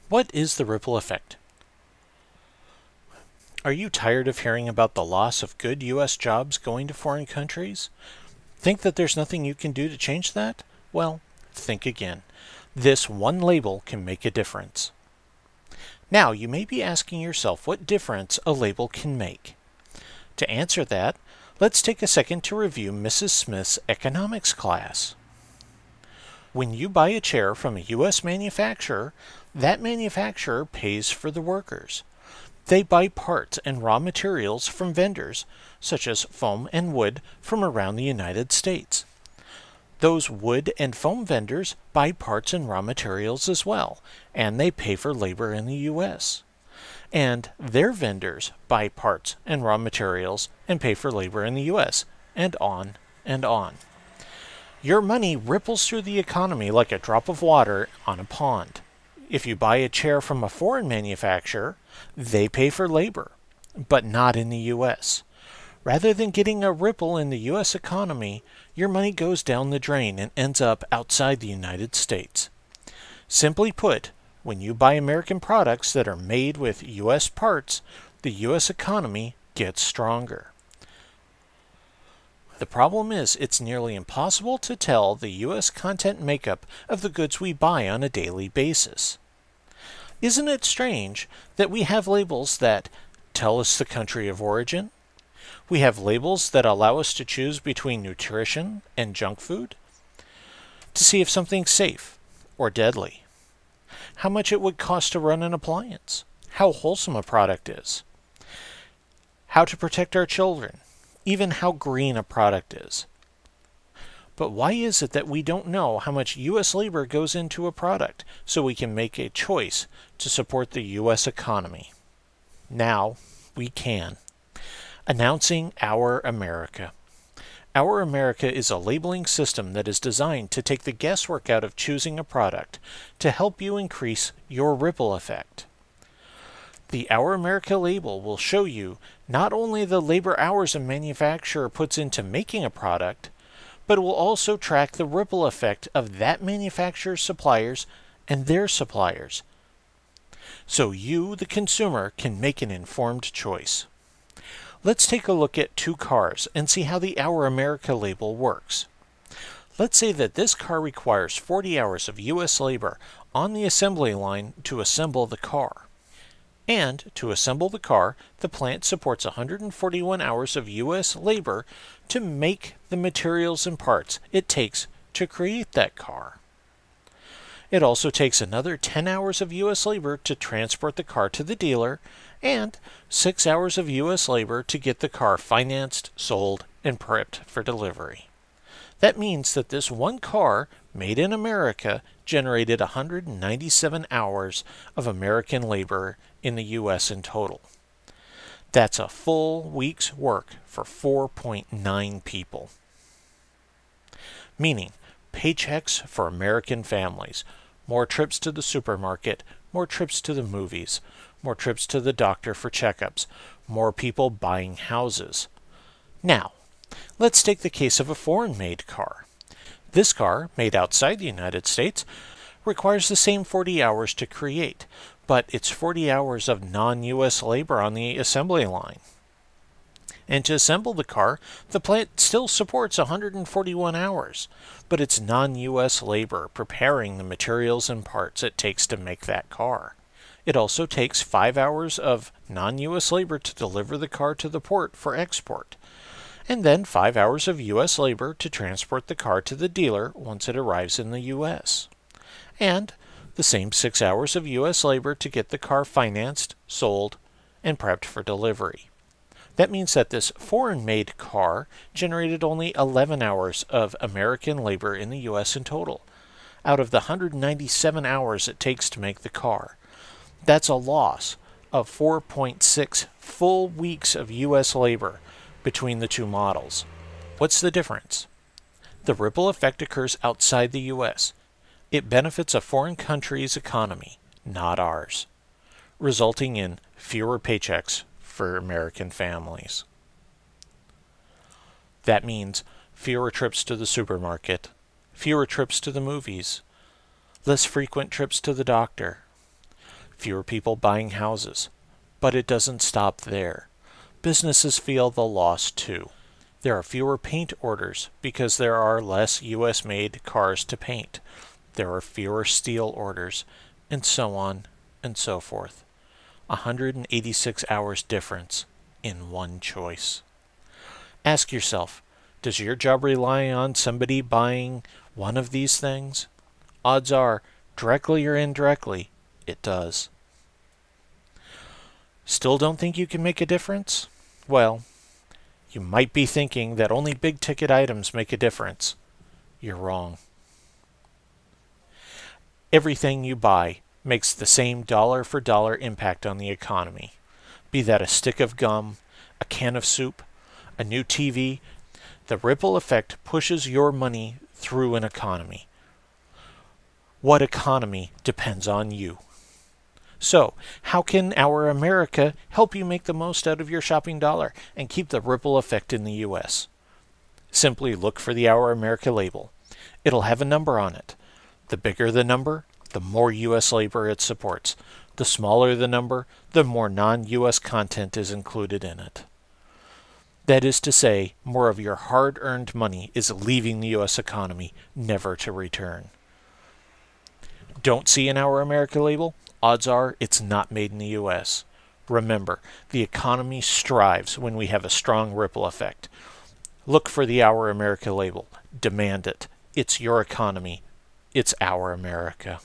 What is the ripple effect? Are you tired of hearing about the loss of good U.S. jobs going to foreign countries? Think that there's nothing you can do to change that? Well, think again. This one label can make a difference. Now, you may be asking yourself what difference a label can make. To answer that, let's take a second to review Mrs. Smith's economics class. When you buy a chair from a U.S. manufacturer, that manufacturer pays for the workers. They buy parts and raw materials from vendors, such as foam and wood, from around the United States. Those wood and foam vendors buy parts and raw materials as well, and they pay for labor in the U.S. And their vendors buy parts and raw materials and pay for labor in the U.S., and on and on. Your money ripples through the economy like a drop of water on a pond. If you buy a chair from a foreign manufacturer, they pay for labor, but not in the U.S. Rather than getting a ripple in the U.S. economy, your money goes down the drain and ends up outside the United States. Simply put, when you buy American products that are made with U.S. parts, the U.S. economy gets stronger. The problem is, it's nearly impossible to tell the U.S. content makeup of the goods we buy on a daily basis. Isn't it strange that we have labels that tell us the country of origin? We have labels that allow us to choose between nutrition and junk food, to see if something's safe or deadly, how much it would cost to run an appliance, how wholesome a product is, how to protect our children, even how green a product is. But why is it that we don't know how much U.S. labor goes into a product so we can make a choice to support the U.S. economy? Now we can. Announcing Our America. Our America is a labeling system that is designed to take the guesswork out of choosing a product to help you increase your ripple effect. The Our America label will show you not only the labor hours a manufacturer puts into making a product, but it will also track the ripple effect of that manufacturer's suppliers and their suppliers, so you, the consumer, can make an informed choice. Let's take a look at two cars and see how the Our America label works. Let's say that this car requires 40 hours of U.S. labor on the assembly line to assemble the car. And to assemble the car, the plant supports 141 hours of U.S. labor to make the materials and parts it takes to create that car. It also takes another 10 hours of U.S. labor to transport the car to the dealer, and 6 hours of U.S. labor to get the car financed, sold, and prepped for delivery. That means that this one car, made in America, generated 197 hours of American labor in the U.S. in total. That's a full week's work for 4.9 people. Meaning, paychecks for American families, more trips to the supermarket, more trips to the movies, more trips to the doctor for checkups, more people buying houses. Now, let's take the case of a foreign-made car. This car, made outside the United States, requires the same 40 hours to create, but it's 40 hours of non-U.S. labor on the assembly line. And to assemble the car, the plant still supports 141 hours, but it's non-U.S. labor preparing the materials and parts it takes to make that car. It also takes 5 hours of non-U.S. labor to deliver the car to the port for export, and then 5 hours of U.S. labor to transport the car to the dealer once it arrives in the U.S., and the same 6 hours of U.S. labor to get the car financed, sold, and prepped for delivery. That means that this foreign-made car generated only 11 hours of American labor in the U.S. in total, out of the 197 hours it takes to make the car. That's a loss of 4.6 full weeks of U.S. labor between the two models. What's the difference? The ripple effect occurs outside the U.S. It benefits a foreign country's economy, not ours, resulting in fewer paychecks for American families. That means fewer trips to the supermarket, fewer trips to the movies, less frequent trips to the doctor, fewer people buying houses. But it doesn't stop there. Businesses feel the loss too. There are fewer paint orders because there are less U.S.-made cars to paint. There are fewer steel orders, and so on and so forth. 186 hours difference in one choice. Ask yourself, does your job rely on somebody buying one of these things? Odds are, directly or indirectly, it does. Still don't think you can make a difference? Well, you might be thinking that only big-ticket items make a difference. You're wrong. Everything you buy makes the same dollar-for-dollar impact on the economy. Be that a stick of gum, a can of soup, a new TV, the ripple effect pushes your money through an economy. What economy depends on you? So, how can Our America help you make the most out of your shopping dollar and keep the ripple effect in the U.S.? Simply look for the Our America label. It'll have a number on it. The bigger the number, the more U.S. labor it supports. The smaller the number, the more non-U.S. content is included in it. That is to say, more of your hard-earned money is leaving the U.S. economy, never to return. Don't see an Our America label? Odds are it's not made in the U.S. Remember, the economy strives when we have a strong ripple effect. Look for the Our America label. Demand it. It's your economy. It's our America.